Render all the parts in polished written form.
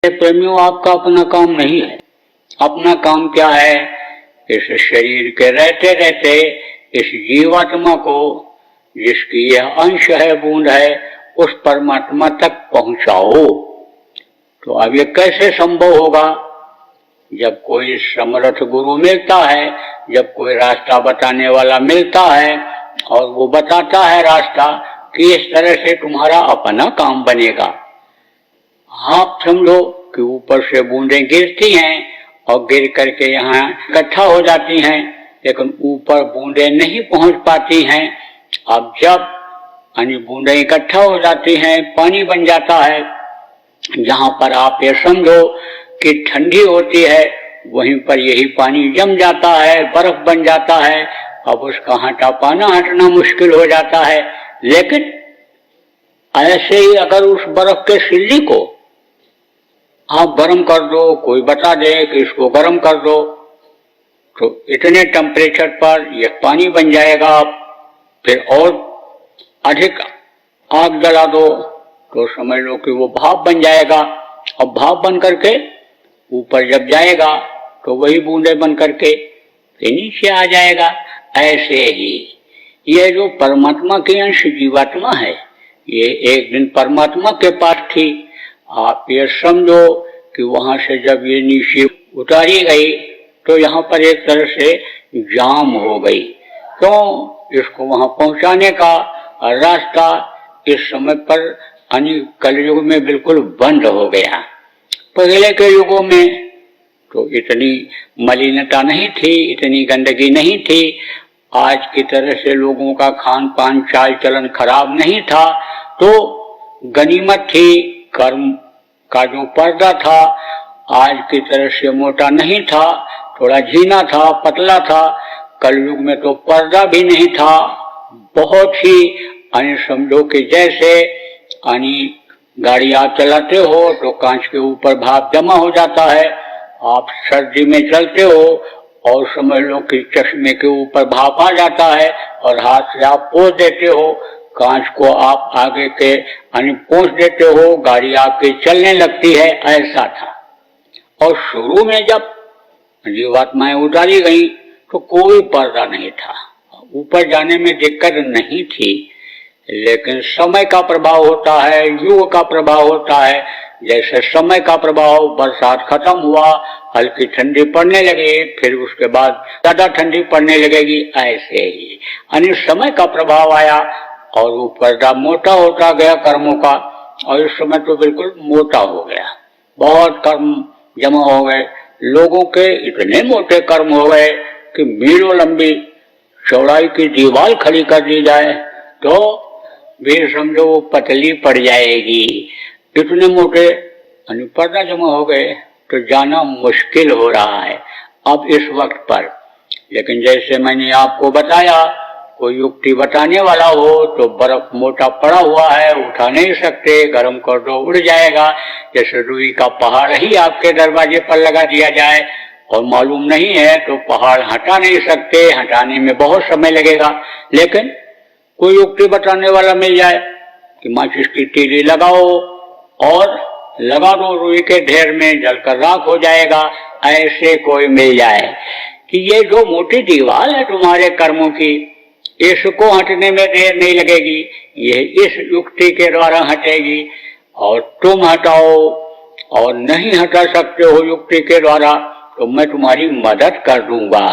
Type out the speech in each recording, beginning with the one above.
प्रेमियों, आपका अपना काम नहीं है। अपना काम क्या है? इस शरीर के रहते रहते इस जीवात्मा को, जिसकी यह अंश है, बूंद है, उस परमात्मा तक पहुंचाओ। तो अब ये कैसे संभव होगा? जब कोई समर्थ गुरु मिलता है, जब कोई रास्ता बताने वाला मिलता है और वो बताता है रास्ता कि इस तरह से तुम्हारा अपना काम बनेगा। आप समझो कि ऊपर से बूंदें गिरती हैं और गिर करके यहाँ इकट्ठा हो जाती हैं, लेकिन ऊपर बूंदें नहीं पहुंच पाती हैं। अब जब बूंदें इकट्ठा हो जाती हैं, पानी बन जाता है। जहां पर आप ये समझो कि ठंडी होती है, वहीं पर यही पानी जम जाता है, बर्फ बन जाता है। अब उसका हटना मुश्किल हो जाता है। लेकिन ऐसे ही अगर उस बर्फ के सिल्ली को आप गर्म कर दो, कोई बता दे कि इसको गर्म कर दो, तो इतने टेम्परेचर पर यह पानी बन जाएगा। फिर और अधिक आग जला दो तो समझ लो कि वो भाप बन जाएगा। अब भाप बन करके ऊपर जब जाएगा तो वही बूंदे बन करके फिर नीचे आ जाएगा। ऐसे ही ये जो परमात्मा की अंश जीवात्मा है, ये एक दिन परमात्मा के पास थी। आप ये समझो कि वहां से जब ये नीचे उतारी गई तो यहाँ पर एक तरह से जाम हो गई। क्यों? इसको वहां पहुंचाने का रास्ता इस समय पर कलयुग में बिल्कुल बंद हो गया। पहले के युगों में तो इतनी मलिनता नहीं थी, इतनी गंदगी नहीं थी। आज की तरह से लोगों का खान पान चाल चलन खराब नहीं था, तो गनीमत थी। कर्म का जो पर्दा था आज की तरह से मोटा नहीं था, थोड़ा झीना था, पतला था। कलयुग में तो पर्दा भी नहीं था, बहुत ही समझो कि जैसे गाड़ी आप चलाते हो तो कांच के ऊपर भाप जमा हो जाता है। आप सर्दी में चलते हो और समझ लो कि चश्मे के ऊपर भाप आ जाता है और हाथ से आप पोंछ देते हो, कांच को आप आगे के पोंछ देते हो, गाड़ी आपकी चलने लगती है। ऐसा था। और शुरू में जब जीवात्माएं उतारी गई तो कोई पर्दा नहीं था, ऊपर जाने में दिक्कत नहीं थी। लेकिन समय का प्रभाव होता है, युग का प्रभाव होता है। जैसे समय का प्रभाव, बरसात खत्म हुआ, हल्की ठंडी पड़ने लगी, फिर उसके बाद ज्यादा ठंडी पड़ने लगेगी। ऐसे ही समय का प्रभाव आया और वो पर्दा मोटा होता गया कर्मों का, और इस समय तो बिल्कुल मोटा हो गया। बहुत कर्म जमा हो गए, लोगों के इतने मोटे कर्म हो गए कि मीलों लंबी चौड़ाई की दीवार खड़ी कर दी जाए तो भी समझो वो पतली पड़ जाएगी। इतने मोटे पर्दा जमा हो गए तो जाना मुश्किल हो रहा है अब इस वक्त पर। लेकिन जैसे मैंने आपको बताया, कोई युक्ति बताने वाला हो तो बर्फ मोटा पड़ा हुआ है, उठा नहीं सकते, गर्म कर दो उड़ जाएगा। जैसे रुई का पहाड़ ही आपके दरवाजे पर लगा दिया जाए और मालूम नहीं है तो पहाड़ हटा नहीं सकते, हटाने में बहुत समय लगेगा। लेकिन कोई युक्ति बताने वाला मिल जाए कि माचिस की तीली लगाओ और लगा दो रुई के ढेर में, जलकर राख हो जाएगा। ऐसे कोई मिल जाए कि ये जो मोटी दीवार है तुम्हारे कर्मों की, इसको हटने में देर नहीं लगेगी, ये इस युक्ति के द्वारा हटेगी। और तुम हटाओ और नहीं हटा सकते हो युक्ति के द्वारा तो मैं तुम्हारी मदद कर दूंगा।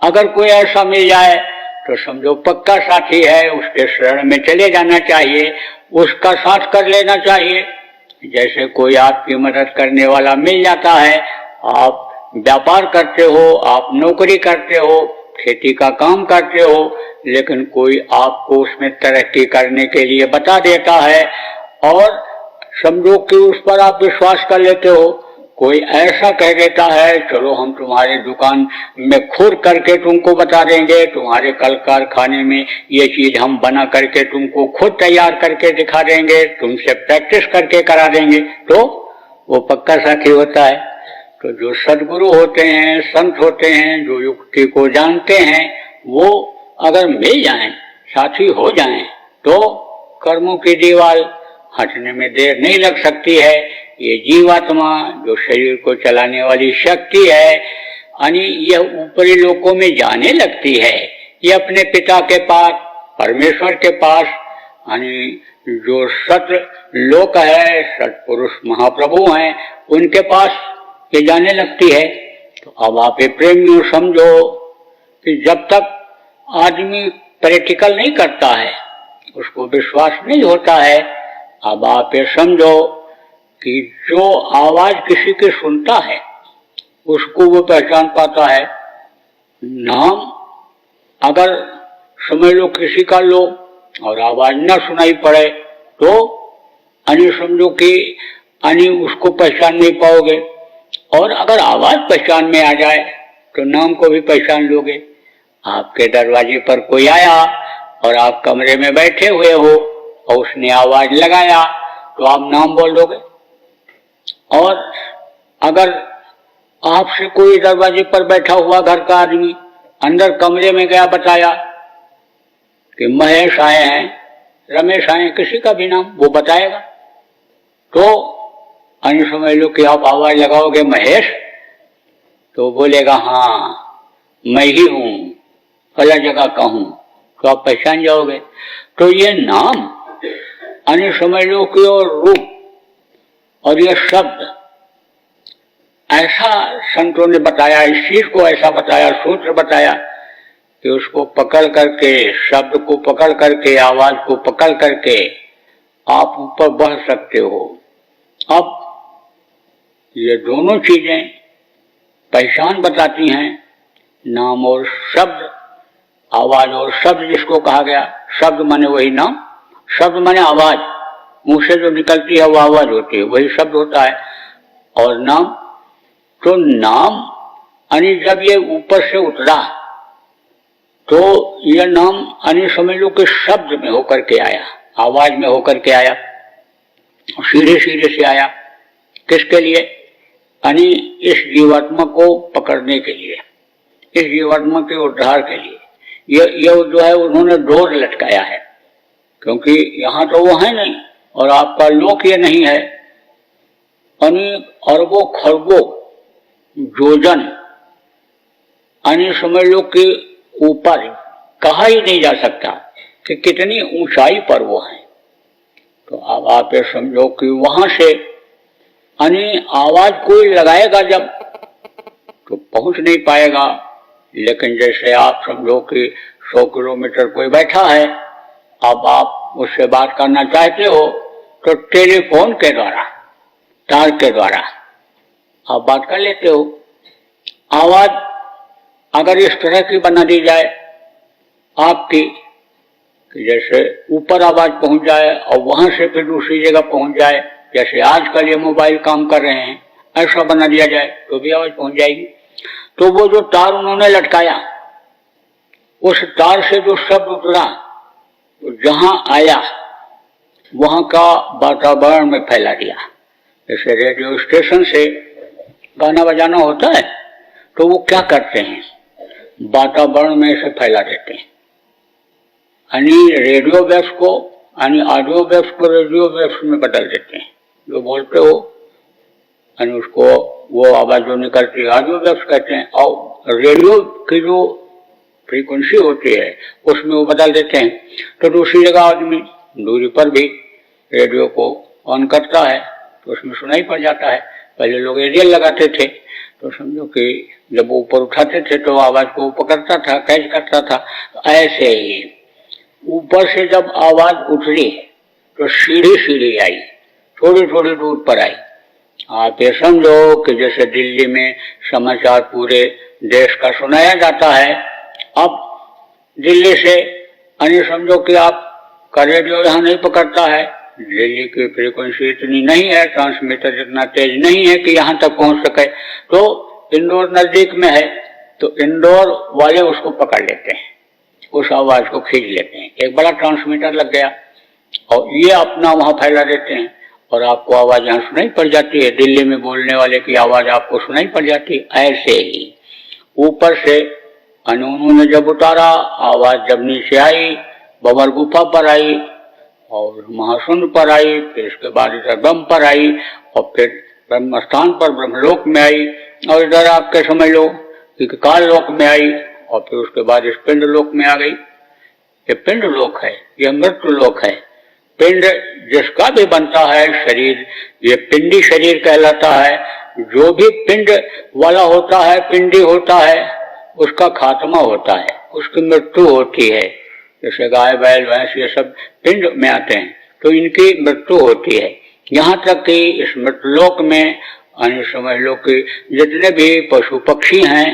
अगर कोई ऐसा मिल जाए तो समझो पक्का साथी है, उसके शरण में चले जाना चाहिए, उसका साथ कर लेना चाहिए। जैसे कोई आपकी मदद करने वाला मिल जाता है, आप व्यापार करते हो, आप नौकरी करते हो, खेती का काम करते हो, लेकिन कोई आपको उसमें तरक्की करने के लिए बता देता है और समझो कि उस पर आप विश्वास कर लेते हो। कोई ऐसा कह देता है, चलो हम तुम्हारे दुकान में खुद करके तुमको बता देंगे, तुम्हारे कल कारखाने में ये चीज हम बना करके तुमको खुद तैयार करके दिखा देंगे, तुमसे प्रैक्टिस करके करा देंगे, तो वो पक्का साथी होता है। तो जो सद्गुरु होते हैं, संत होते हैं, जो युक्ति को जानते हैं, वो अगर मिल जाएं, साथी हो जाएं, तो कर्मों की दीवार हटने में देर नहीं लग सकती है। ये जीवात्मा जो शरीर को चलाने वाली शक्ति है, यानी यह ऊपरी लोकों में जाने लगती है। ये अपने पिता के पास, परमेश्वर के पास, यानी जो सत लोक है, सतपुरुष महाप्रभु हैं, उनके पास ये जाने लगती है। तो अब आप ये प्रेमियों समझो कि जब तक आदमी प्रैक्टिकल नहीं करता है, उसको विश्वास नहीं होता है। अब आप ये समझो कि जो आवाज किसी की सुनता है उसको वो पहचान पाता है। नाम अगर समझ लो किसी का लो और आवाज न सुनाई पड़े तो अन्य समझो कि अन्य उसको पहचान नहीं पाओगे, और अगर आवाज पहचान में आ जाए तो नाम को भी पहचान लोगे। आपके दरवाजे पर कोई आया और आप कमरे में बैठे हुए हो और उसने आवाज लगाया तो आप नाम बोल दोगे। और अगर आपसे कोई दरवाजे पर बैठा हुआ घर का आदमी अंदर कमरे में गया, बताया कि महेश आए हैं, रमेश आए हैं, किसी का भी नाम वो बताएगा, तो अन्य समझ लो कि आप आवाज लगाओगे महेश, तो बोलेगा हाँ मैं ही हूं, फला जगह का हूं, तो आप पहचान जाओगे। तो ये नाम अन्य समझ लो कि और रूप और ये शब्द, ऐसा संतों ने बताया, इस चीज को ऐसा बताया, सूत्र बताया कि उसको पकड़ करके, शब्द को पकड़ करके, आवाज को पकड़ करके आप ऊपर बढ़ सकते हो। अब ये दोनों चीजें पहचान बताती हैं, नाम और शब्द, आवाज और शब्द जिसको कहा गया। शब्द माने वही नाम, शब्द माने आवाज, मुंह से जो निकलती है वो आवाज होती है, वही शब्द होता है। और नाम, तो नाम यानी जब ये ऊपर से उतरा तो यह नाम यानी समझ लो कि शब्द में होकर के आया, आवाज में होकर के आया, सीधे सीधे से आया। किसके लिए? यानी इस जीवात्मा को पकड़ने के लिए, इस जीवात्मा के उद्धार के लिए। ये जो है उन्होंने डोर लटकाया है, क्योंकि यहाँ तो वो है नहीं और आपका लोक ये नहीं है। अनेक अरबों खरबों योजन यानी समझ लो कि ऊपर कहा ही नहीं जा सकता कि कितनी ऊंचाई पर वो है। तो अब आप ये समझो कि वहां से यानी आवाज कोई लगाएगा जब तो पहुंच नहीं पाएगा। लेकिन जैसे आप समझो कि 100 किलोमीटर कोई बैठा है, अब आप उससे बात करना चाहते हो तो टेलीफोन के द्वारा, तार के द्वारा आप बात कर लेते हो। आवाज अगर इस तरह की बना दी जाए आपकी कि जैसे ऊपर आवाज पहुंच जाए और वहां से फिर दूसरी जगह पहुंच जाए, जैसे आजकल ये मोबाइल काम कर रहे हैं, ऐसा बना दिया जाए तो भी आवाज पहुंच जाएगी। तो वो जो तार उन्होंने लटकाया, उस तार से जो शब्द उतरा तो जहां आया वहां का वातावरण में फैला दिया। जैसे रेडियो स्टेशन से गाना बजाना होता है तो वो क्या करते हैं, वातावरण में से फैला देते हैं। यानी रेडियो वेव्स को, यानी ऑडियो वेव्स को रेडियो वेव्स में बदल देते हैं। जो बोलते हो यानी उसको, वो आवाज जो निकलती है ऑडियो वेव्स कहते हैं, और रेडियो की जो फ्रीक्वेंसी होती है उसमें वो बदल देते हैं। तो दूसरी जगह आदमी दूरी पर भी रेडियो को ऑन करता है तो उसमें सुनाई पड़ जाता है। पहले लोग एरियल लगाते थे तो समझो कि जब ऊपर उठाते थे तो आवाज को पकड़ता था, कैच करता था। तो ऐसे ही ऊपर से जब आवाज उतरी तो सीढ़ी सीढ़ी आई, थोड़ी थोड़ी दूर पर आई। आप ये समझो कि जैसे दिल्ली में समाचार पूरे देश का सुनाया जाता है, अब दिल्ली से अन्य समझो कि आप का रेडियो यहाँ नहीं पकड़ता है, दिल्ली की फ्रीक्वेंसी इतनी नहीं है, ट्रांसमीटर इतना तेज नहीं है कि यहाँ तक पहुंच सके। तो इंदौर नजदीक में है तो इंदौर वाले उसको पकड़ लेते हैं, उस आवाज को खींच लेते हैं। एक बड़ा ट्रांसमीटर लग गया और ये अपना वहां फैला देते हैं और आपको आवाज यहाँ सुनाई पड़ जाती है। दिल्ली में बोलने वाले की आवाज आपको सुनाई पड़ जाती है। ऐसे ही ऊपर से उन्होंने जब उतारा, आवाज जब नीचे आई, बबर गुफा पर आई, और महाशून्य पर आई, फिर इसके बाद इधर ब्रह्म पर आई, और फिर ब्रह्म स्थान पर ब्रह्मलोक में आई, और इधर आपके समझ लो कि काल लोक में आई, और फिर उसके बाद इस पिंड लोक में आ गई। ये पिंड लोक है, ये मृत्यु लोक है। पिंड जिसका भी बनता है शरीर, ये पिंडी शरीर कहलाता है। जो भी पिंड वाला होता है, पिंडी होता है, उसका खात्मा होता है, उसकी मृत्यु होती है। जैसे गाय बैल भैंस ये सब पिंड में आते हैं, तो इनकी मृत्यु होती है। यहाँ तक कि इस मृत्युलोक में समझ लो कि जितने भी पशु पक्षी हैं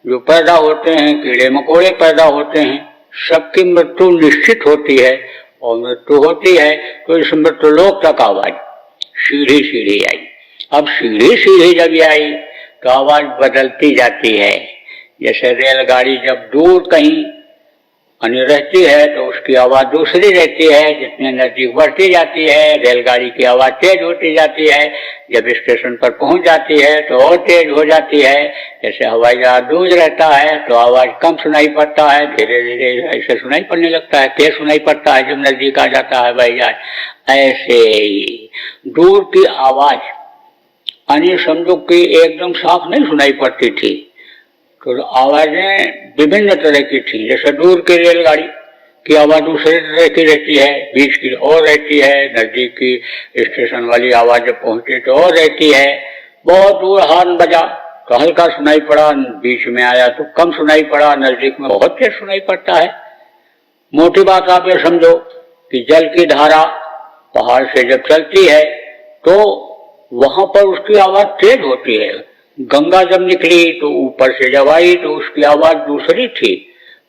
जो पैदा होते हैं, कीड़े मकोड़े पैदा होते हैं, सबकी मृत्यु निश्चित होती है। और मृत्यु होती है तो इस मृत्युलोक तक आवाज सीढ़ी सीढ़ी आई। अब सीढ़ी सीढ़ी जब आई तो आवाज बदलती जाती है। जैसे रेलगाड़ी जब दूर कहीं रहती है तो उसकी आवाज दूसरी रहती है, जितने नजदीक बढ़ती जाती है रेलगाड़ी की आवाज तेज होती जाती है। जब स्टेशन पर पहुंच जाती है तो और तेज हो जाती है। जैसे हवाई जहाज दूर रहता है तो आवाज कम सुनाई पड़ता है, धीरे धीरे ऐसे सुनाई पड़ने लगता है, तेज सुनाई पड़ता है जब नजदीक आ जाता है हवाई जहाज। ऐसे ही दूर की आवाज समझो कि एकदम साफ नहीं सुनाई पड़ती थी, तो आवाजें विभिन्न तरह की थी। जैसे दूर की रेलगाड़ी की आवाज दूसरे तरह की रहती है, बीच की और रहती है, नजदीक की स्टेशन वाली आवाज जब पहुंची तो और रहती है। बहुत दूर हॉर्न बजा तो हल्का सुनाई पड़ा, बीच में आया तो कम सुनाई पड़ा, नजदीक में बहुत तेज सुनाई पड़ता है। मोटी बात आप ये समझो कि जल की धारा पहाड़ से जब चलती है तो वहां पर उसकी आवाज तेज होती है। गंगा जब निकली तो ऊपर से जब आई तो उसकी आवाज दूसरी थी,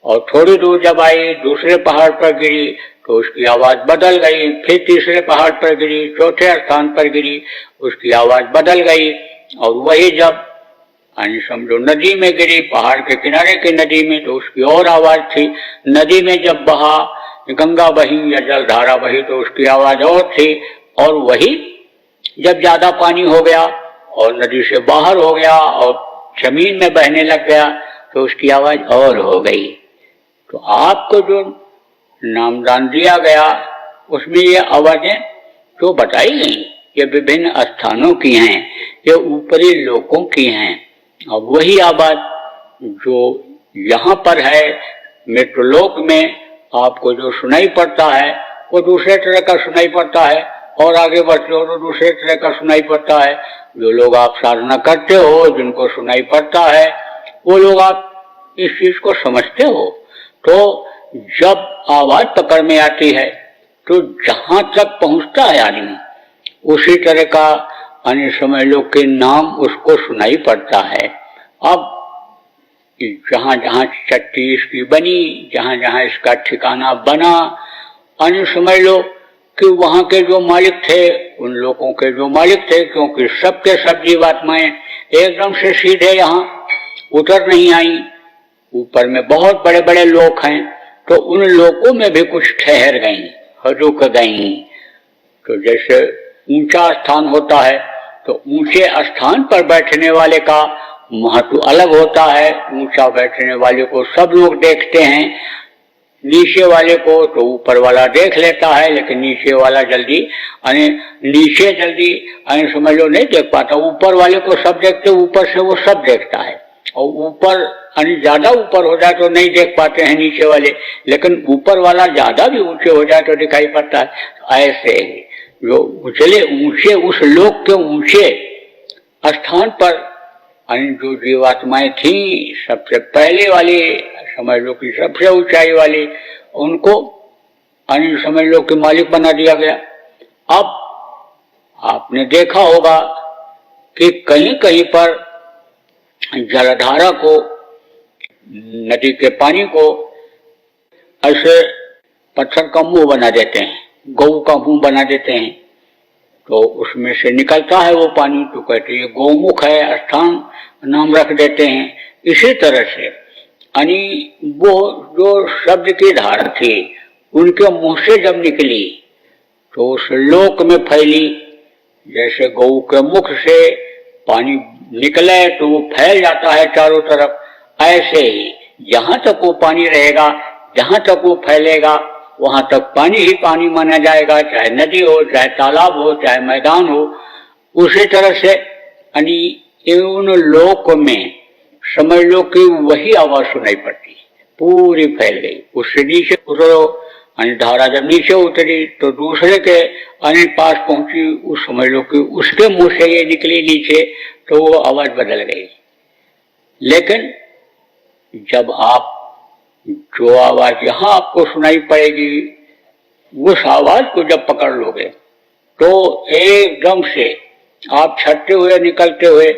और थोड़ी दूर जब आई दूसरे पहाड़ पर गिरी तो उसकी आवाज बदल गई, फिर तीसरे पहाड़ पर गिरी, चौथे स्थान पर गिरी, उसकी आवाज बदल गई। और वही जब समझो नदी में गिरी, पहाड़ के किनारे की नदी में, तो उसकी और आवाज थी। नदी में जब बहा, गंगा बही या जलधारा बही तो उसकी आवाज और थी। और वही जब ज्यादा पानी हो गया और नदी से बाहर हो गया और जमीन में बहने लग गया तो उसकी आवाज और हो गई। तो आपको जो नामदान दिया गया उसमें ये आवाजें जो बताई गई ये विभिन्न स्थानों की हैं, ये ऊपरी लोकों की हैं। अब वही आवाज जो यहाँ पर है मृत्युलोक में आपको जो सुनाई पड़ता है वो दूसरे तरह का सुनाई पड़ता है, और आगे बढ़ते हो तो दूसरे तरह का सुनाई पड़ता है। जो लोग आप साधना करते हो, जिनको सुनाई पड़ता है, वो लोग आप इस चीज को समझते हो। तो जब आवाज पकड़ में आती है तो जहां तक पहुंचता है आदमी उसी तरह का समझ लो कि नाम उसको सुनाई पड़ता है। अब जहां जहां चट्टी इसकी बनी, जहां जहां इसका ठिकाना बना, समझ लो कि वहां के जो मालिक थे, उन लोगों के जो मालिक थे, क्योंकि सबके सब जीवात्माएं एकदम से सीधे यहाँ उतर नहीं आई, ऊपर में बहुत बड़े बड़े लोक हैं, तो उन लोकों में भी कुछ ठहर गई, रुक गई। तो जैसे ऊंचा स्थान होता है तो ऊंचे स्थान पर बैठने वाले का महत्व अलग होता है। ऊंचा बैठने वाले को सब लोग देखते हैं, नीचे वाले को तो ऊपर वाला देख लेता है, लेकिन नीचे वाला जल्दी नीचे जल्दी समझ लो नहीं देख पाता। ऊपर वाले को सब देखते, ऊपर से वो सब देखता है, और ऊपर ज्यादा ऊपर हो जाए तो नहीं देख पाते हैं नीचे वाले, लेकिन ऊपर वाला ज्यादा भी ऊंचे हो जाए तो दिखाई पड़ता है। ऐसे जो उछले ऊंचे उस लोक के ऊंचे स्थान पर जो जीवात्माएं थी, सबसे पहले वाली समझ लो कि सबसे ऊंचाई वाली, उनको समझ लो कि मालिक बना दिया गया। अब आपने देखा होगा कि कहीं कहीं पर जलधारा को, नदी के पानी को ऐसे पत्थर का मुंह बना देते हैं, गौ का मुंह बना देते हैं, तो उसमें से निकलता है वो पानी, तो कहते हैं गौमुख है, स्थान नाम रख देते हैं। इसी तरह से वो जो शब्द की धारा थी उनके मुंह से जब निकली तो उस लोक में फैली। जैसे गौ के मुख से पानी निकले तो वो फैल जाता है चारों तरफ, ऐसे ही जहां तक वो पानी रहेगा, जहां तक वो फैलेगा, वहां तक पानी ही पानी माना जाएगा, चाहे नदी हो, चाहे तालाब हो, चाहे मैदान हो। उसी तरह से उन लोक में समझ लो कि वही आवाज सुनाई पड़ती, पूरी फैल गई। उससे नीचे उतरो, धारा जब नीचे उतरी तो दूसरे के पास पहुंची, उस समझ लो कि उसके मुंह से ये निकली नीचे, तो वो आवाज बदल गई। लेकिन जब आप जो आवाज यहां आपको सुनाई पड़ेगी, उस आवाज को जब पकड़ लोगे तो एकदम से आप छटते हुए निकलते हुए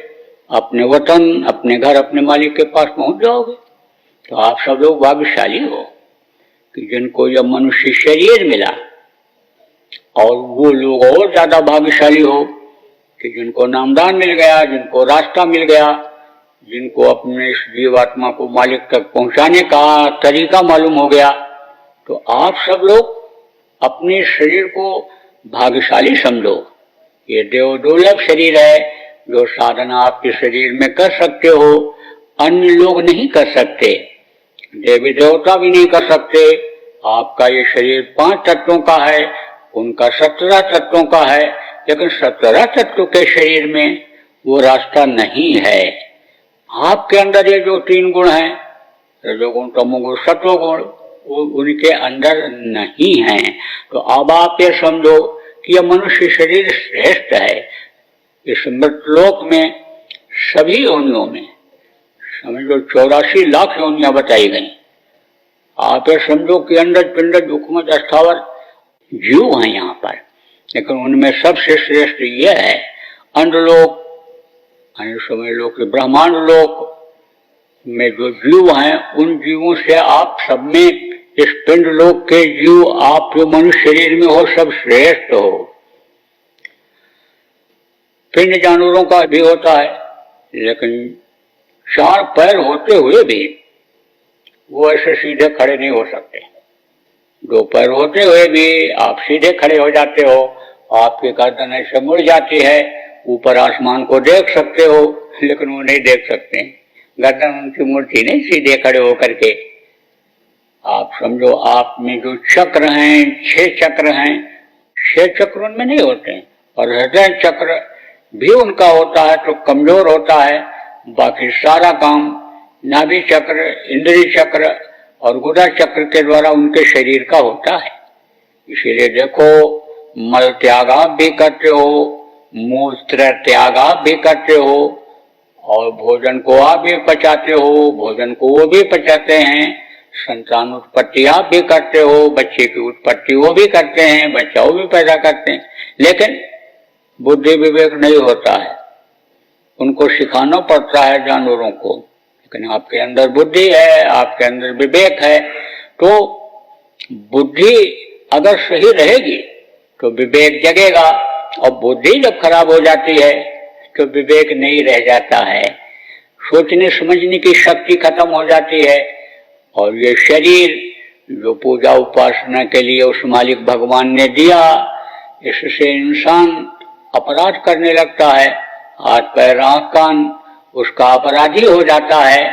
अपने वतन, अपने घर, अपने मालिक के पास पहुंच जाओगे। तो आप सब लोग भाग्यशाली हो कि जिनको यह मनुष्य शरीर मिला, और वो लोग और ज्यादा भाग्यशाली हो कि जिनको नामदान मिल गया, जिनको रास्ता मिल गया, जिनको अपने इस जीवात्मा को मालिक तक पहुंचाने का तरीका मालूम हो गया। तो आप सब लोग अपने शरीर को भाग्यशाली समझो। ये देव दुर्लभ शरीर है, जो साधना आपके शरीर में कर सकते हो, अन्य लोग नहीं कर सकते, देवी देवता भी नहीं कर सकते। आपका ये शरीर 5 तत्वों का है, उनका 17 तत्वों का है, लेकिन 17 तत्वों के शरीर में वो रास्ता नहीं है। आपके अंदर ये जो 3 गुण हैं, रजोगुण, तमोगुण, सत्वगुण, वो उनके अंदर नहीं है। तो अब आप ये समझो कि यह मनुष्य शरीर श्रेष्ठ है। इस मृतलोक में सभी योनियों में समझ लो 84 लाख योनियां बताई गई। आप ये समझो कि अंडज पिंडज दुखमज अस्थावर जीव हैं यहाँ पर, लेकिन उनमें सबसे श्रेष्ठ यह है अंडलोक, समझ लो कि ब्रह्मांड लोक में जो जीव हैं, उन जीवों से आप सब में, इस पिंड लोक के जीव, आप जो मनुष्य शरीर में हो, सब श्रेष्ठ हो। पिंड जानवरों का भी होता है, लेकिन 4 पैर होते हुए भी वो ऐसे सीधे खड़े नहीं हो सकते। 2 पैर होते हुए भी आप सीधे खड़े हो जाते हो, आपकी गर्दन ऐसे मुड़ जाती है, ऊपर आसमान को देख सकते हो, लेकिन वो नहीं देख सकते, गर्दन उनकी मुड़ती नहीं सीधे खड़े होकर के। आप समझो आप में जो चक्र हैं, 6 चक्र हैं, 6 चक्र उनमें नहीं होते हैं, और हृदय चक्र भी उनका होता है तो कमजोर होता है। बाकी सारा काम नाभि चक्र, इंद्रिय चक्र और गुदा चक्र के द्वारा उनके शरीर का होता है। इसीलिए देखो, मल त्याग आप भी करते हो, मूत्र त्याग आप भी करते हो, और भोजन को आप भी पचाते हो, भोजन को वो भी पचाते हैं, संतान उत्पत्ति आप भी करते हो, बच्चे की उत्पत्ति वो भी करते हैं, बच्चा वो भी पैदा करते हैं, लेकिन बुद्धि विवेक नहीं होता है। उनको सिखाना पड़ता है जानवरों को, लेकिन आपके अंदर बुद्धि है, आपके अंदर विवेक है। तो बुद्धि अगर सही रहेगी तो विवेक जगेगा, और बुद्धि जब खराब हो जाती है तो विवेक नहीं रह जाता है, सोचने समझने की शक्ति खत्म हो जाती है। और ये शरीर जो पूजा उपासना के लिए उस मालिक भगवान ने दिया, इससे इंसान अपराध करने लगता है, हाथ पैर आंख कान उसका अपराधी हो जाता है,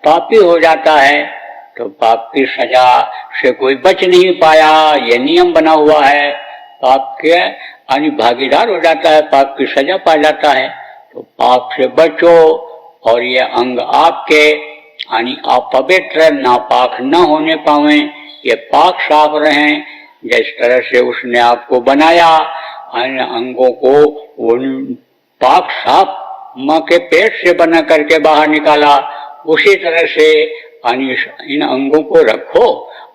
पापी हो जाता है। तो पाप की सजा से कोई बच नहीं पाया, ये नियम बना हुआ है, पाप के भागीदार हो जाता है, पाप की सजा पा जाता है। तो पाप से बचो, और ये अंग आपके अपवित्र नापाक न होने पावे, ये पाक साफ रहें। जिस तरह से उसने आपको बनाया, अन्य अंगों को पाक साफ माँ के पेट से बना करके बाहर निकाला, उसी तरह से इन अंगों को रखो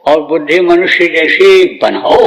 और बुद्धि मनुष्य जैसी बनाओ।